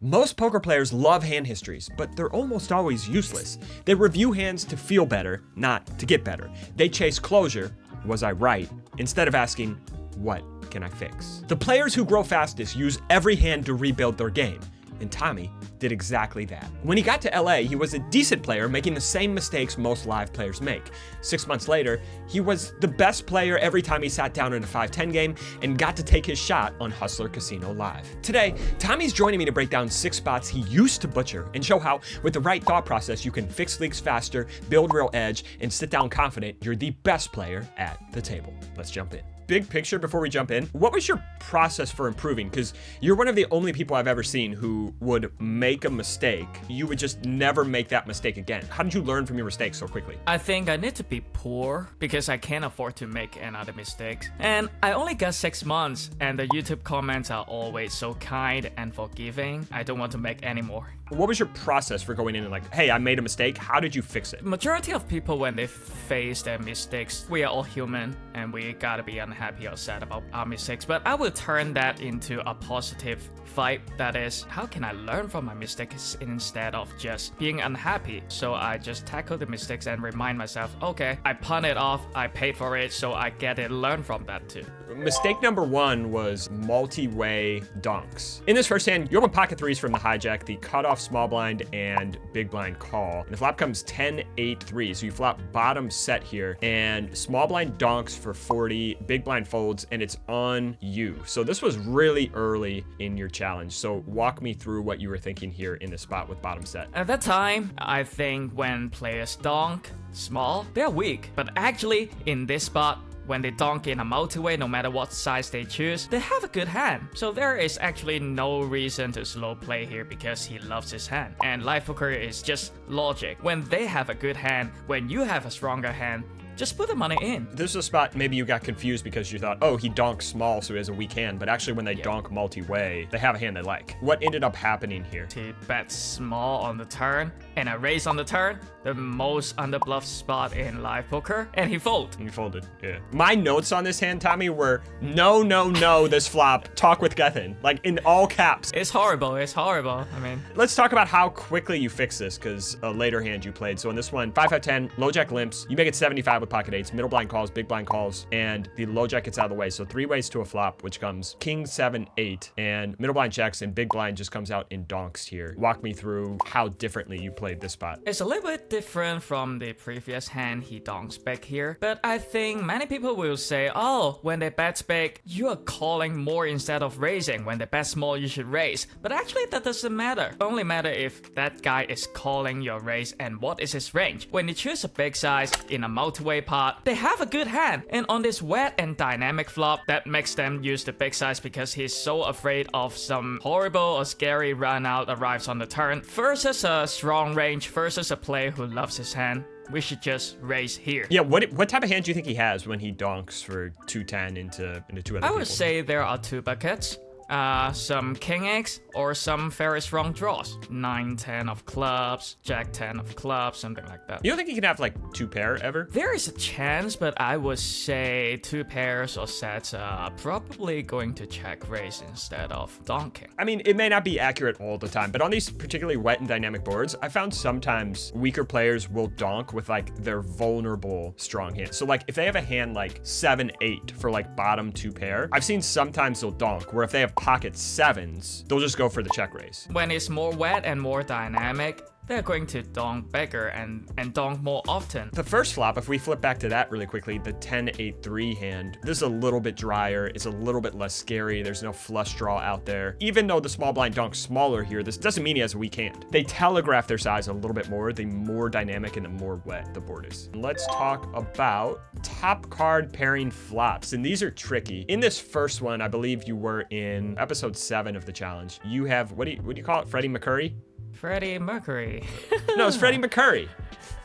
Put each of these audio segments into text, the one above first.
Most poker players love hand histories, but they're almost always useless. They review hands to feel better, not to get better. They chase closure, was I right, instead of asking, what can I fix? The players who grow fastest use every hand to rebuild their game, and Tommy did exactly that. When he got to LA, he was a decent player, making the same mistakes most live players make. 6 months later, he was the best player every time he sat down in a 5-10 game and got to take his shot on Hustler Casino Live. Today, Tommy's joining me to break down 6 spots he used to butcher and show how, with the right thought process, you can fix leaks faster, build real edge, and sit down confident you're the best player at the table. Let's jump in. Big picture before we jump in, what was your process for improving? Because you're one of the only people I've ever seen who would make a mistake. You would just never make that mistake again. How did you learn from your mistakes so quickly? I think I need to be poor because I can't afford to make another mistake. And I only got 6 months, and the YouTube comments are always so kind and forgiving. I don't want to make any more. What was your process for going in and like, hey, I made a mistake. How did you fix it? Majority of people, when they face their mistakes, we are all human and we gotta be unhappy or sad about our mistakes. But I will turn that into a positive vibe. That is, how can I learn from my mistakes instead of just being unhappy? So I just tackle the mistakes and remind myself, okay, I pawned it off, I paid for it, so I get to learn from that too. Mistake number 1 was multi-way donks. In this first hand, you open pocket threes from the hijack, the cutoff small blind and big blind call. And the flop comes 10-8-3. So you flop bottom set here and small blind donks for 40, big blind folds, and it's on you. So this was really early in your challenge. So walk me through what you were thinking here in the spot with bottom set. At that time, I think when players donk small, they're weak. But actually, in this spot, when they donk in a multi-way, no matter what size they choose, they have a good hand. So there is actually no reason to slow play here because he loves his hand. And live poker is just logic. When they have a good hand, when you have a stronger hand, just put the money in. This is a spot maybe you got confused because you thought, oh, he donks small, so he has a weak hand. But actually, when they donk multi-way, they have a hand they like. What ended up happening here? He bet small on the turn, and I raise on the turn, the most underbluff spot in live poker, and he folded. He folded, yeah. My notes on this hand, Tommy, were no, no, no, this flop, talk with Gethen, like in all caps. It's horrible, it's horrible, I mean. Let's talk about how quickly you fix this, because a later hand you played. So in this one, 5-5-10, low jack limps, you make it 75 with pocket eights, middle blind calls, big blind calls, and the low jack gets out of the way. So 3 ways to a flop, which comes king 7-8, and middle blind checks, and big blind just comes out in donks here. Walk me through how differently you played this spot. It's a little bit different from the previous hand he donks big here, but I think many people will say, oh, when they bet big, you are calling more instead of raising. When they bet small, you should raise. But actually, that doesn't matter. It only matter if that guy is calling your raise and what is his range. When you choose a big size in a multi-way pot, they have a good hand. And on this wet and dynamic flop, that makes them use the big size because he's so afraid of some horrible or scary run out arrives on the turn versus a strong range versus a player who loves his hand. We should just raise here. Yeah, what type of hand do you think he has when he donks for 2-10 into 2 other I people? would say there are 2 buckets. Some king X or some very strong draws. 9-10 of clubs, jack 10 of clubs, something like that. You don't think he can have like 2 pair ever? There is a chance, but I would say 2 pairs or sets are probably going to check raise instead of donking. I mean, it may not be accurate all the time, but on these particularly wet and dynamic boards, I found sometimes weaker players will donk with like their vulnerable strong hand. So like if they have a hand like 7-8 for like bottom 2 pair, I've seen sometimes they'll donk where if they have pocket 7s, they'll just go for the check raise. When it's more wet and more dynamic, they're going to donk bigger and donk more often. The first flop, if we flip back to that really quickly, the 10-8-3 hand, this is a little bit drier. It's a little bit less scary. There's no flush draw out there. Even though the small blind donks smaller here, this doesn't mean he has a weak hand. They telegraph their size a little bit more, the more dynamic and the more wet the board is. Let's talk about top card pairing flops. And these are tricky. In this first one, I believe you were in episode 7 of the challenge. You have, what do you call it? Freddie McCurry? Freddie Mercury. No, it's Freddie McCurry.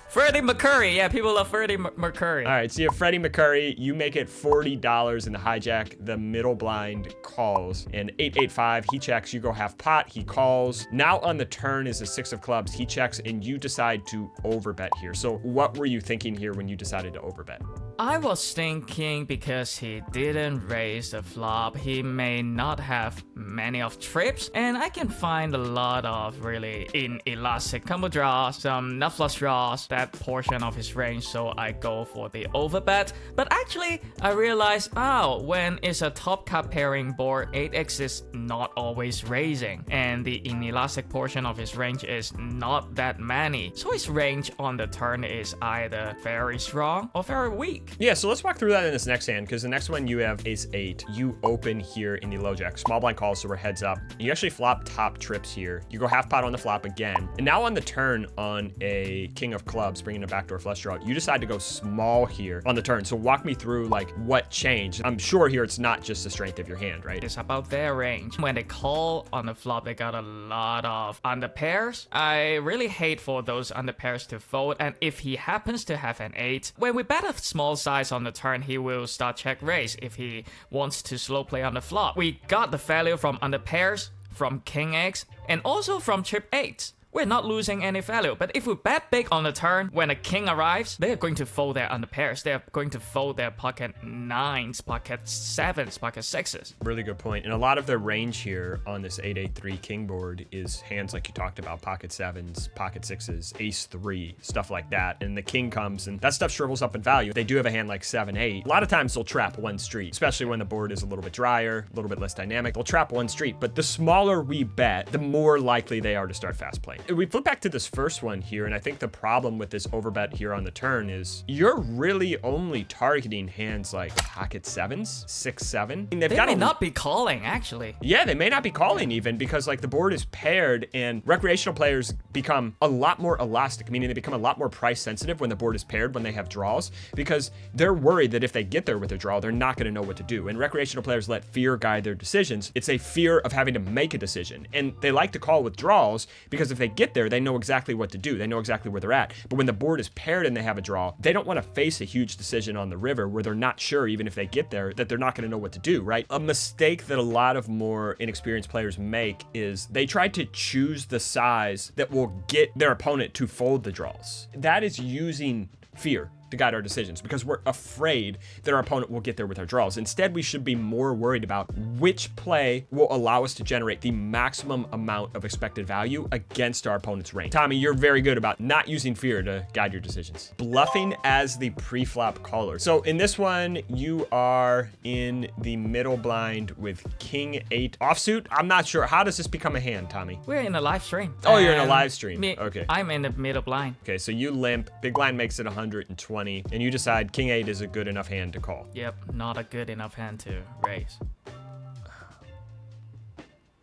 Freddie McCurry. Yeah, people love Freddie McCurry. All right, so you have Freddie McCurry. You make it $40 in the hijack. The middle blind calls. And 8-8-5, he checks. You go half pot. He calls. Now on the turn is a 6 of clubs. He checks, and you decide to overbet here. So what were you thinking here when you decided to overbet? I was thinking because he didn't raise the flop, he may not have many of trips, and I can find a lot of really inelastic combo draws, some nut flush draws, that portion of his range, so I go for the overbet. But actually, I realized, when it's a top card pairing board, 8x is not always raising, and the inelastic portion of his range is not that many, so his range on the turn is either very strong or very weak. Yeah, so let's walk through that in this next hand, because the next one you have ace 8. You open here in the low jack. Small blind calls, so we're heads up. You actually flop top trips here. You go half pot on the flop again. And now on the turn on a king of clubs, bringing a backdoor flush draw, you decide to go small here on the turn. So walk me through like what changed. I'm sure here it's not just the strength of your hand, right? It's about their range. When they call on the flop, they got a lot of under pairs. I really hate for those under pairs to fold, and if he happens to have an 8, when we bet a small size on the turn, he will start check raise if he wants to slow play on the flop. We got the value from under pairs, from king x, and also from trip 8. We're not losing any value, but if we bet big on the turn, when a king arrives, they're going to fold their under pairs. They're going to fold their pocket 9s, pocket 7s, pocket 6s. Really good point. And a lot of their range here on this 8-8-3 king board is hands like you talked about, pocket 7s, pocket 6s, ace 3, stuff like that. And the king comes and that stuff shrivels up in value. They do have a hand like 7-8. A lot of times they'll trap one street, especially when the board is a little bit drier, a little bit less dynamic. They'll trap one street, but the smaller we bet, the more likely they are to start fast playing. We flip back to this first one here, and I think the problem with this overbet here on the turn is you're really only targeting hands like pocket 7s, 6-7. I mean, they may not be calling, actually. Yeah, they may not be calling even, because like the board is paired and recreational players become a lot more elastic, meaning they become a lot more price sensitive when the board is paired, when they have draws, because they're worried that if they get there with a draw, they're not going to know what to do. And recreational players let fear guide their decisions. It's a fear of having to make a decision, and they like to call with draws because if they get there, they know exactly what to do. They know exactly where they're at. But when the board is paired and they have a draw, they don't want to face a huge decision on the river where they're not sure, even if they get there, that they're not going to know what to do, right? A mistake that a lot of more inexperienced players make is they try to choose the size that will get their opponent to fold the draws. That is using fear to guide our decisions because we're afraid that our opponent will get there with our draws. Instead, we should be more worried about which play will allow us to generate the maximum amount of expected value against our opponent's range. Tommy, you're very good about not using fear to guide your decisions. Bluffing as the pre-flop caller. So in this one, you are in the middle blind with king 8 offsuit. I'm not sure. How does this become a hand, Tommy? We're in a live stream. Oh, you're in a live stream. Okay. I'm in the middle blind. Okay, so you limp. Big blind makes it 120. And you decide king 8 is a good enough hand to call. Yep, not a good enough hand to raise.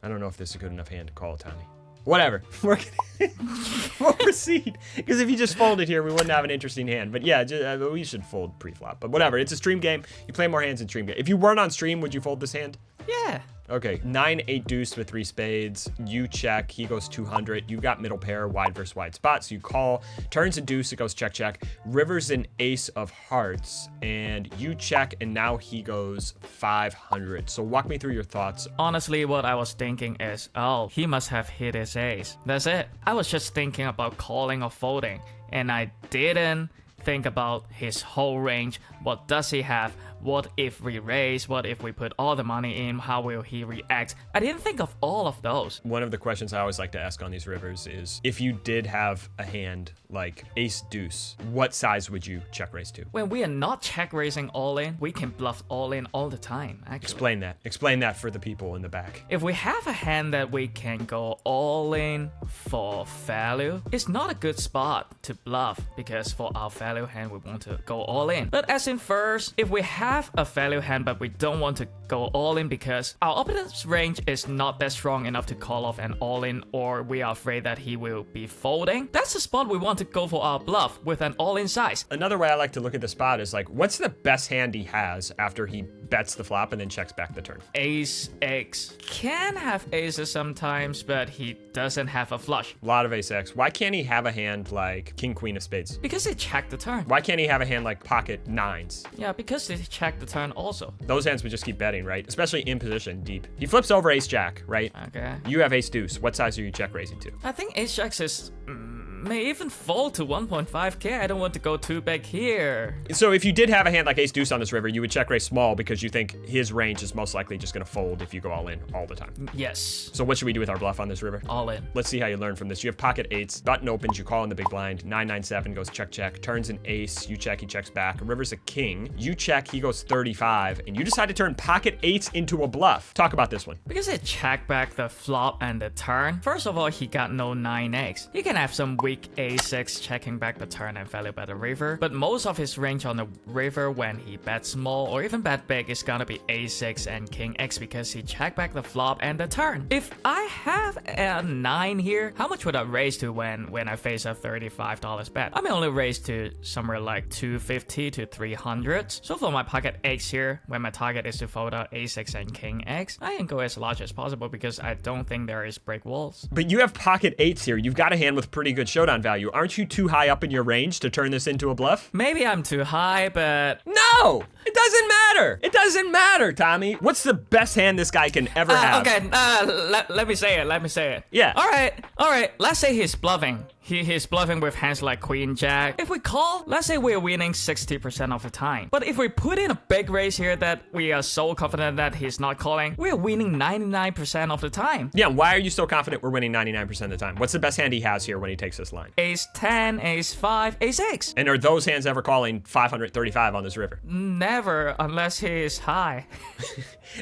I don't know if this is a good enough hand to call, Tommy. Whatever. We'll proceed. Because if you just folded here, we wouldn't have an interesting hand. But yeah, we should fold pre-flop. But whatever, it's a stream game. You play more hands in stream game. If you weren't on stream, would you fold this hand? Yeah. Okay, 9-8 deuce with 3 spades. You check, he goes 200. You've got middle pair, wide versus wide spot, so you call. Turns a deuce, it goes check, check. River's an ace of hearts, and you check, and now he goes 500. So walk me through your thoughts. Honestly, what I was thinking is, oh, he must have hit his ace. That's it. I was just thinking about calling or folding, and I didn't think about his whole range. What does he have? What if we raise? What if we put all the money in? How will he react? I didn't think of all of those. One of the questions I always like to ask on these rivers is, if you did have a hand like ace deuce, what size would you check raise to? When we are not check raising all in, we can bluff all in all the time, actually. Explain that. Explain that for the people in the back. If we have a hand that we can go all in for value, it's not a good spot to bluff because for our value hand, we want to go all in. But as in first, if we have a value hand but we don't want to go all in because our opponent's range is not that strong enough to call off an all in, or we are afraid that he will be folding, that's the spot we want to go for our bluff with an all in size. Another way I like to look at the spot is like, what's the best hand he has after he bets the flop and then checks back the turn? Ace X can have aces sometimes, but he doesn't have a flush. A lot of ace X. Why can't he have a hand like king queen of spades? Because he checked the turn. Why can't he have a hand like pocket 9s? Yeah, because he checked the turn also. Those hands would just keep betting, right? Especially in position deep. He flips over ace jack, right? Okay. You have ace deuce. What size are you check raising to? I think ace jack is may even fold to 1.5k. I don't want to go too big here. So if you did have a hand like ace deuce on this river, you would check raise small because you think his range is most likely just going to fold if you go all in all the time. Yes. So what should we do with our bluff on this river? All in. Let's see how you learn from this. You have pocket eights, button opens, you call in the big blind, 9-9-7 goes check check, turns an ace, you check, he checks back, a river's a king, you check, he goes 35, and you decide to turn pocket eights into a bluff. Talk about this one. Because it checked back the flop and the turn, first of all, he got no 9x. He can have some weak a6 checking back the turn and value bet the river, but most of his range on the river when he bets small or even bet big is gonna be a6 and king x because he checked back the flop and the turn. If I have a 9 here, how much would I raise to when I face a $35 bet? I may only raise to somewhere like 250 to 300. So for my pocket X here, when my target is to fold out a6 and king x, I can go as large as possible because I don't think there is break walls. But you have pocket eights here. You've got a hand with pretty good showdown value. Aren't you too high up in your range to turn this into a bluff? Maybe I'm too high, but... No! It doesn't matter! It doesn't matter, Tommy! What's the best hand this guy can ever have? Okay, let me say it. Yeah. Alright, let's say he's bluffing. He's bluffing with hands like queen, jack. If we call, let's say we're winning 60% of the time. But if we put in a big raise here that we are so confident that he's not calling, we're winning 99% of the time. Yeah, why are you so confident we're winning 99% of the time? What's the best hand he has here when he takes this line? Ace 10, ace 5, ace 6. And are those hands ever calling 535 on this river? Never, unless he is high.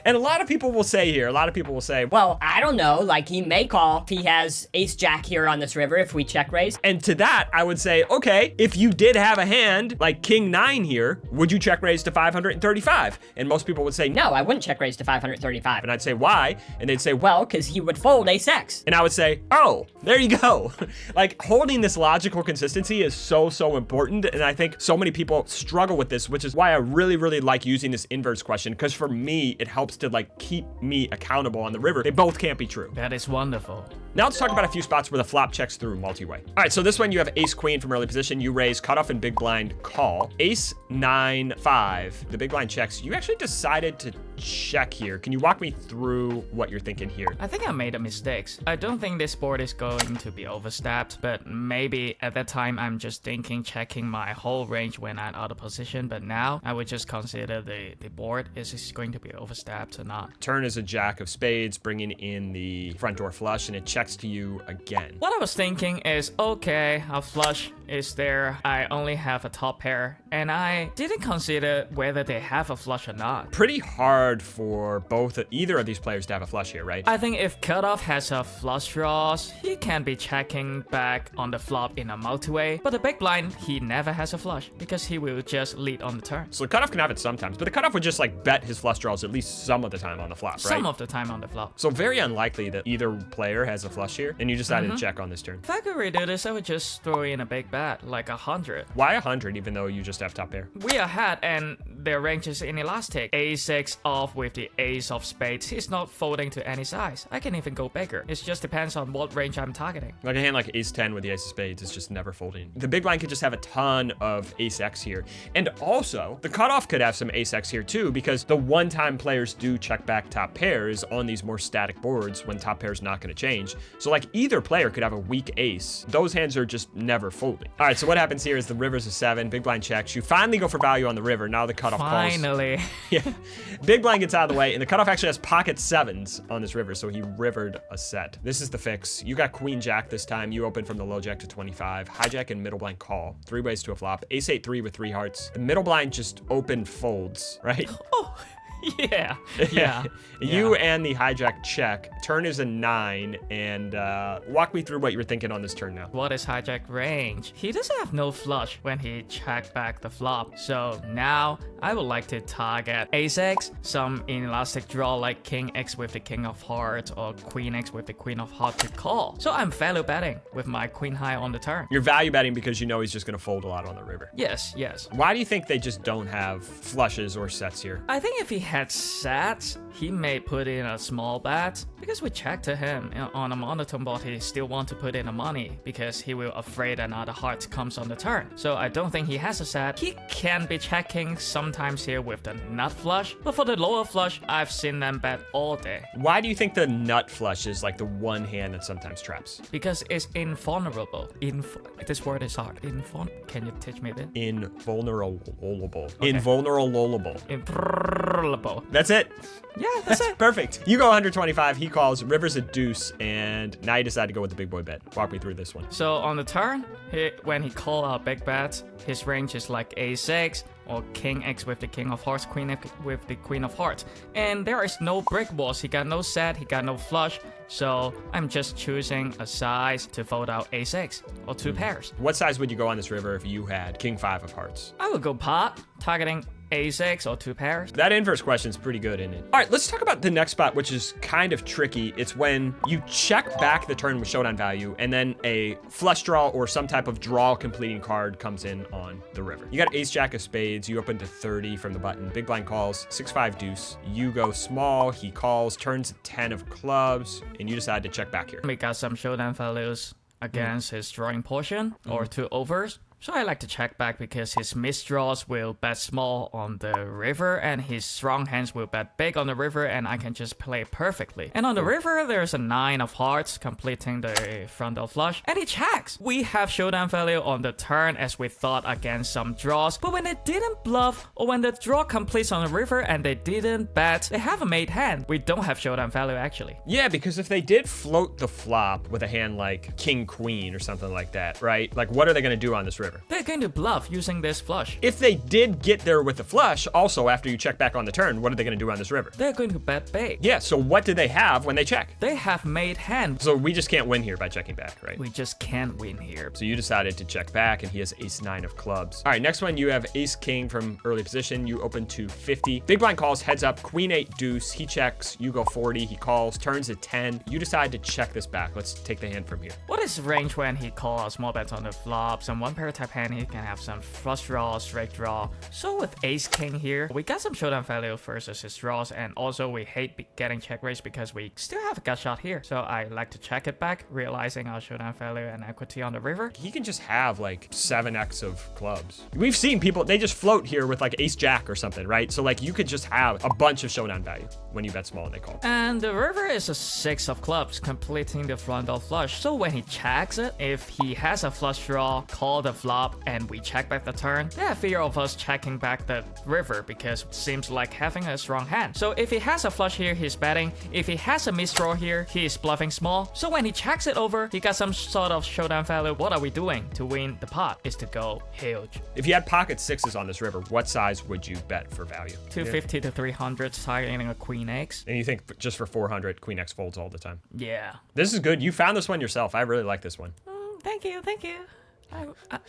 And a lot of people will say here, Well, I don't know, like he may call if he has ace jack here on this river if we check raise. and to that, I would say, okay, if you did have a hand like king 9 here, would you check raise to 535? And most people would say no. No, I wouldn't check raise to 535. And I'd say, why? And they'd say, Well, because he would fold ace x. and I would say, oh, there you go. Like, holding this logical consistency is so important. And I think so many people struggle with this, which is why I really like using this inverse question. Because for me, it helps to like keep me accountable on the river. They both can't be true. That is wonderful. Now let's talk about a few spots where the flop checks through multi-way. All right, so this one you have ace queen from early position. You raise cutoff and big blind call. Ace 9 5. The big blind checks. You actually decided to check here. Can you walk me through what you're thinking here? I think I made a mistake. I don't think this board is going to be overstepped, but maybe at that time I'm just thinking checking my whole range when I'm out of position, but now I would just consider the board is this going to be overstepped or not. Turn is a jack of spades, bringing in the front door flush, and it checks to you again. What I was thinking is, okay, a flush is there. I only have a top pair, and I didn't consider whether they have a flush or not. Pretty hard for either of these players to have a flush here, right? I think if cutoff has a flush draws, he can be checking back on the flop in a multi-way, but the big blind, he never has a flush because he will just lead on the turn. So the cutoff can have it sometimes, but the cutoff would just like bet his flush draws at least some of the time on the flop, right? Some of the time on the flop. So very unlikely that either player has a flush here, and you decided to check on this turn. If I could redo this, I would just throw in a big bet, like 100. Why 100 even though you just have top pair? We are ahead and their range is inelastic. A6 off with the ace of spades. He's not folding to any size. I can even go bigger. It just depends on what range I'm targeting. Like a hand like ace 10 with the ace of spades is just never folding. The big blind could just have a ton of ace x here. And also, the cutoff could have some ace x here too, because the one time players do check back top pairs on these more static boards when top pair's not going to change. So like either player could have a weak ace. Those hands are just never folding. All right, so what happens here is the river's a 7, big blind checks. You finally go for value on the river. Now the cutoff calls. Finally. Yeah. Big blind gets out of the way, and the cutoff actually has pocket 7s on this river, so he rivered a set. This is the fix. You got queen jack this time. You open from the low jack to 25. Hijack and middle blind call. 3 ways to a flop. Ace 8-3 with 3 hearts. The middle blind just open folds, right? Oh, yeah. You and the hijack check. Turn is a 9, and walk me through what you were thinking on this turn now. What is hijack range? He doesn't have no flush when he checked back the flop. So now I would like to target ace x, some inelastic draw like king x with the king of hearts or queen x with the queen of hearts to call. So I'm value betting with my queen high on the turn. You're value betting because you know he's just going to fold a lot on the river. Yes. Why do you think they just don't have flushes or sets here? I think if he had sets, he may put in a small bet because we checked to him on a monotone board. He still want to put in the money because he will afraid another heart comes on the turn. So I don't think he has a set. He can be checking sometimes here with the nut flush, but for the lower flush, I've seen them bet all day Why do you think the nut flush is like the one hand that sometimes traps? because it's invulnerable. This word is hard. Can you teach me a bit? Invulnerable. Okay. Invulnerable. Invulnerable. That's it. Yeah, that's it. Perfect. You go 125, he calls, river's a deuce, and now you decide to go with the big boy bet. Walk me through this one. So on the turn, when he call a big bet, his range is like a6 or king x with the king of hearts, queen x with the queen of hearts. And there is no brick walls. He got no set, he got no flush. So I'm just choosing a size to fold out a6 or two pairs. What size would you go on this river if you had king 5 of hearts? I would go pot, targeting a6 or two pairs. That inverse question is pretty good, isn't it? All right, let's talk about the next spot, which is kind of tricky. It's when you check back the turn with showdown value, and then a flush draw or some type of draw completing card comes in on the river. You got ace jack of spades, you open to 30 from the button, big blind calls, 6-5 deuce. You go small, he calls, turns 10 of clubs, and you decide to check back here. We got some showdown values against his drawing portion or two overs. So I like to check back because his misdraws will bet small on the river and his strong hands will bet big on the river and I can just play perfectly. And on the river, there's a 9 of hearts completing the frontal flush and he checks. We have showdown value on the turn as we thought against some draws, but when they didn't bluff or when the draw completes on the river and they didn't bet, they have a made hand. We don't have showdown value actually. Yeah, because if they did float the flop with a hand like king queen or something like that, right? Like what are they going to do on this river? They're going to bluff using this flush. If they did get there with the flush, also after you check back on the turn, what are they going to do on this river? They're going to bet big. Yeah, so what do they have when they check? They have made hand. So we just can't win here by checking back, right? We just can't win here. So you decided to check back and he has ace 9 of clubs. All right, next one, you have ace king from early position. You open to 50. Big blind calls, heads up, queen 8 deuce. He checks, you go 40. He calls, turns at 10. You decide to check this back. Let's take the hand from here. What is range when he calls small bets on the flop? Some one pair type hand, he can have some flush draw, straight draw. So with ace king here, we got some showdown value versus his draws, and also we hate getting check raised because we still have a gut shot here. So I like to check it back, realizing our showdown value and equity on the river. He can just have like 7x of clubs. We've seen people, they just float here with like ace jack or something, right? So like you could just have a bunch of showdown value when you bet small and they call. And the river is a 6 of clubs, completing the frontal flush. So when he checks it, if he has a flush draw, call the flop, and we check back the turn, they have fear of us checking back the river because it seems like having a strong hand. So if he has a flush here, he's betting. If he has a misdraw here, he is bluffing small. So when he checks it over, he got some sort of showdown value. What are we doing to win the pot is to go huge. If you had pocket sixes on this river, what size would you bet for value? 250 to 300, targeting a queen x. And you think just for 400, queen x folds all the time? Yeah. This is good. You found this one yourself. I really like this one. Thank you.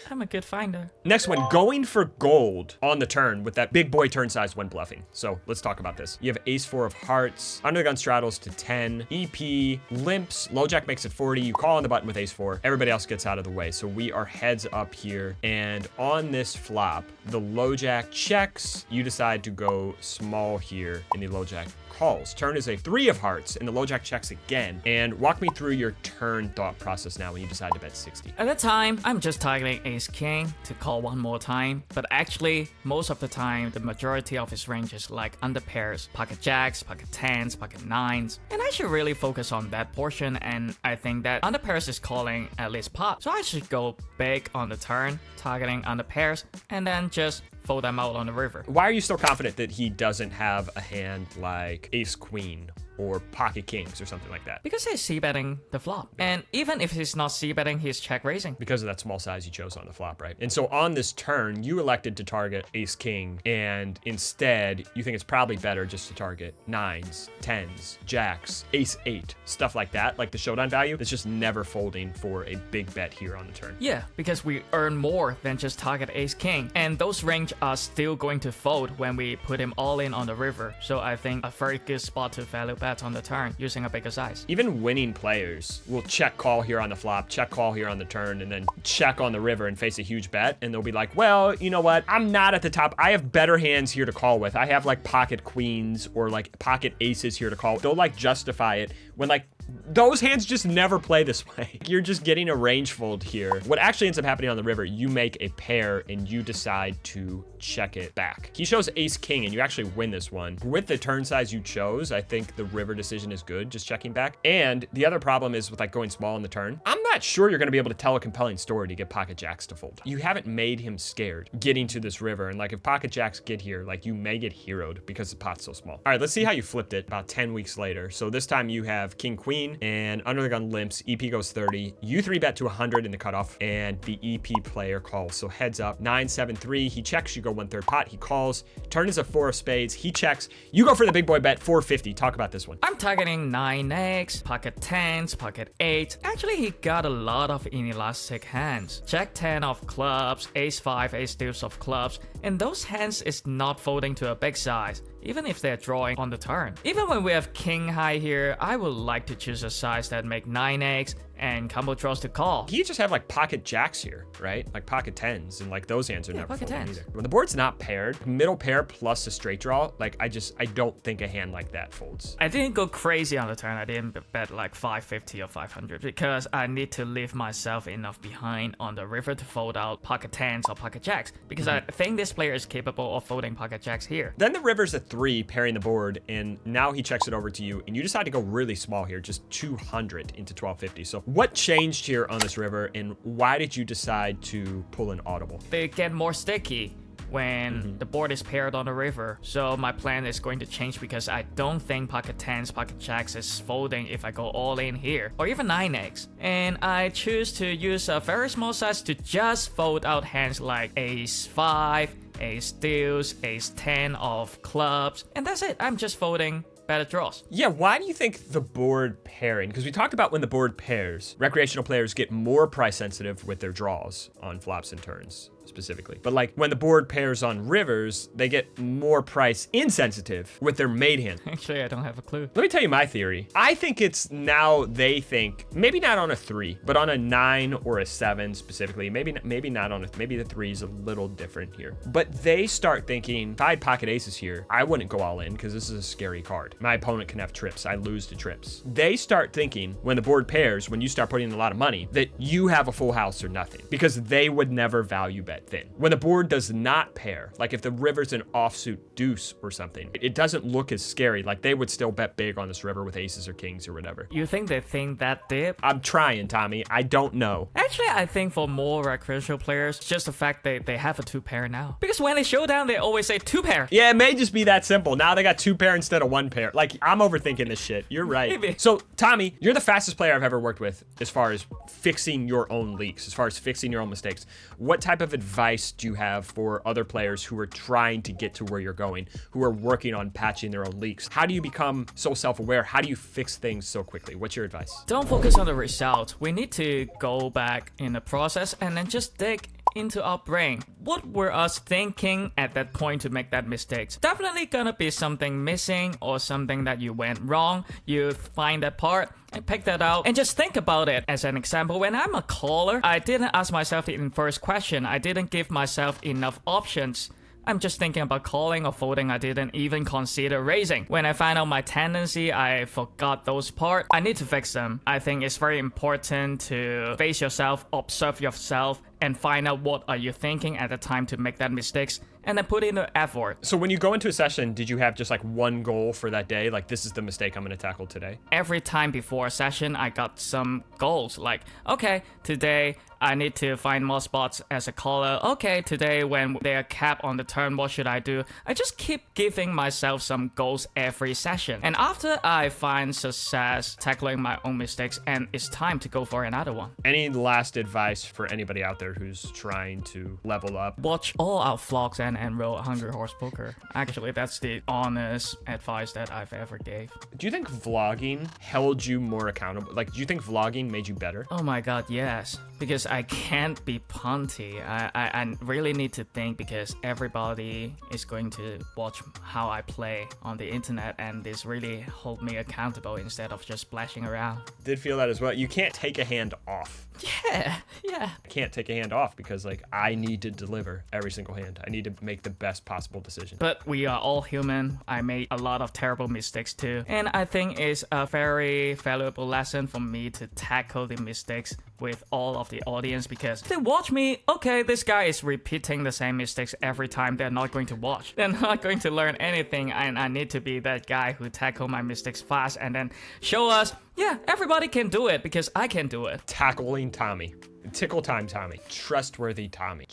I'm a good finder. Next one, going for gold on the turn with that big boy turn size when bluffing. So let's talk about this. You have ace 4 of hearts, under the gun straddles to 10, EP, limps, low jack makes it 40. You call on the button with ace 4. Everybody else gets out of the way. So we are heads up here. And on this flop, the low jack checks. You decide to go small here in the low jack calls. Turn is a 3 of hearts and the low jack checks again. And walk me through your turn thought process now when you decide to bet 60. At the time, I'm just targeting ace king to call one more time, but actually most of the time the majority of his range is like under pairs, pocket jacks, pocket 10s, pocket 9s, and I should really focus on that portion, and I think that under pairs is calling at least pot, so I should go big on the turn, targeting under pairs, and then just fold them out on the river. Why are you still confident that he doesn't have a hand like ace queen or pocket kings or something like that? Because he's c-betting the flop. And even if he's not c-betting, he's check raising. Because of that small size you chose on the flop, right? And so on this turn, you elected to target ace king, and instead, you think it's probably better just to target 9s, 10s, jacks, ace 8, stuff like that, like the showdown value that's just never folding for a big bet here on the turn. Yeah, because we earn more than just target ace king, and those range are still going to fold when we put him all in on the river. So I think a very good spot to value bet bets on the turn using a bigger size. Even winning players will check call here on the flop, check call here on the turn, and then check on the river and face a huge bet. And they'll be like, well, you know what? I'm not at the top. I have better hands here to call with. I have like pocket queens or like pocket aces here to call. They'll like justify it when like those hands just never play this way. You're just getting a range fold here. What actually ends up happening on the river, you make a pair and you decide to check it back. He shows ace king and you actually win this one. With the turn size you chose, I think the river decision is good, just checking back. And the other problem is with like going small in the turn. I'm not sure you're gonna be able to tell a compelling story to get pocket jacks to fold. You haven't made him scared getting to this river. And like if pocket jacks get here, like you may get heroed because the pot's so small. All right, let's see how you flipped it about 10 weeks later. So this time you have king queen and under the gun limps, EP goes 30. You 3-bet to 100 in the cutoff and the EP player calls. So heads up, 9-7-3, he checks, you go 1/3 pot, he calls. Turn is a 4 of spades, he checks. You go for the big boy bet, 450. Talk about this one. I'm targeting 9x, pocket 10s, pocket 8s. Actually, he got a lot of inelastic hands. Jack 10 of clubs, ace 5, ace deuce of clubs, and those hands is not folding to a big size, even if they're drawing on the turn. Even when we have king high here, I would like to choose a size that make 9x and combo draws to call. You just have like pocket jacks here, right? Like pocket 10s, and like those hands are never pocket folding 10s. either. When the board's not paired, middle pair plus a straight draw, like I don't think a hand like that folds. I didn't go crazy on the turn. I didn't bet like 550 or 500 because I need to leave myself enough behind on the river to fold out pocket 10s or pocket jacks because I think this player is capable of folding pocket jacks here. Then the river's a 3 pairing the board, and now he checks it over to you, and you decide to go really small here, just 200 into 1250. So what changed here on this river, and why did you decide to pull an audible? They get more sticky when the board is paired on the river. So my plan is going to change because I don't think pocket 10s, pocket jacks is folding if I go all in here, or even 9x. And I choose to use a very small size to just fold out hands like ace 5, ace deuce, ace 10 of clubs, and that's it. I'm just folding better draws. Yeah, why do you think the board pairing? Because we talked about when the board pairs, recreational players get more price sensitive with their draws on flops and turns specifically. But like when the board pairs on rivers, they get more price insensitive with their made hand. Actually, I don't have a clue. Let me tell you my theory. I think it's now they think, maybe not on a 3, but on a 9 or a 7 specifically. Maybe not on a, maybe the 3 is a little different here. But they start thinking, if I had pocket aces here, I wouldn't go all in because this is a scary card. My opponent can have trips. I lose to trips. They start thinking when the board pairs, when you start putting in a lot of money, that you have a full house or nothing because they would never value bet thin. When the board does not pair, like if the river's an offsuit deuce or something, it doesn't look as scary. Like they would still bet big on this river with aces or kings or whatever. You think they think that deep? I'm trying, Tommy. I don't know. Actually, I think for more recreational players, just the fact that they have a 2-pair now. Because when they showdown, they always say 2-pair. Yeah, it may just be that simple. Now they got 2-pair instead of 1-pair. Like, I'm overthinking this shit. You're right. Maybe. So, Tommy, you're the fastest player I've ever worked with as far as fixing your own leaks, as far as fixing your own mistakes. What type of advice do you have for other players who are trying to get to where you're going, who are working on patching their own leaks? How do you become so self-aware? How do you fix things so quickly? What's your advice? Don't focus on the result. We need to go back in the process and then just dig into our brain. What were us thinking at that point to make that mistake? Definitely gonna be something missing or something that you went wrong. You find that part and pick that out and just think about it. As an example, when I'm a caller, I didn't ask myself the first question. I didn't give myself enough options. I'm just thinking about calling or folding. I didn't even consider raising. When I find out my tendency, I forgot those parts. I need to fix them. I think it's very important to face yourself, observe yourself, and find out what are you thinking at the time to make that mistakes, and then put in the effort. So when you go into a session, did you have just like one goal for that day? Like, this is the mistake I'm going to tackle today? Every time before a session, I got some goals. Like, okay, today I need to find more spots as a caller. Okay, today when they're capped on the turn, what should I do? I just keep giving myself some goals every session. And after I find success tackling my own mistakes, and it's time to go for another one. Any last advice for anybody out there brother who's trying to level up. Watch all our vlogs and enroll Hungry Horse Poker. Actually, that's the honest advice that I've ever gave. Do you think vlogging held you more accountable? Like, do you think vlogging made you better? Oh my god, yes. Because I can't be punty. I really need to think because everybody is going to watch how I play on the internet, and this really hold me accountable instead of just splashing around. Did feel that as well. You can't take a hand off. Yeah. I can't take a hand off because like I need to deliver every single hand. I need to make the best possible decision. But we are all human. I made a lot of terrible mistakes too. And I think it's a very valuable lesson for me to tackle the mistakes with all of the audience, because if they watch me, okay, this guy is repeating the same mistakes every time. They're not going to watch. They're not going to learn anything, and I need to be that guy who tackle my mistakes fast and then show us, yeah, everybody can do it because I can do it. Tackling Tommy. Tickle time Tommy. Trustworthy Tommy.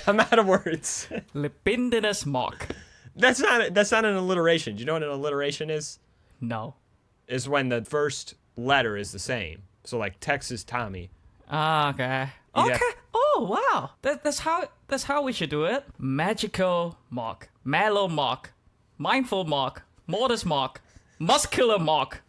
I'm out of words. Libidinous Mark. That's not an alliteration. Do you know what an alliteration is? No. Is when the first letter is the same. So like Texas Tommy. Ah, okay. Okay. Oh, wow. That's how we should do it. Magical Mark. Mellow Mark. Mindful Mark. Modest Mark. Muscular Mark.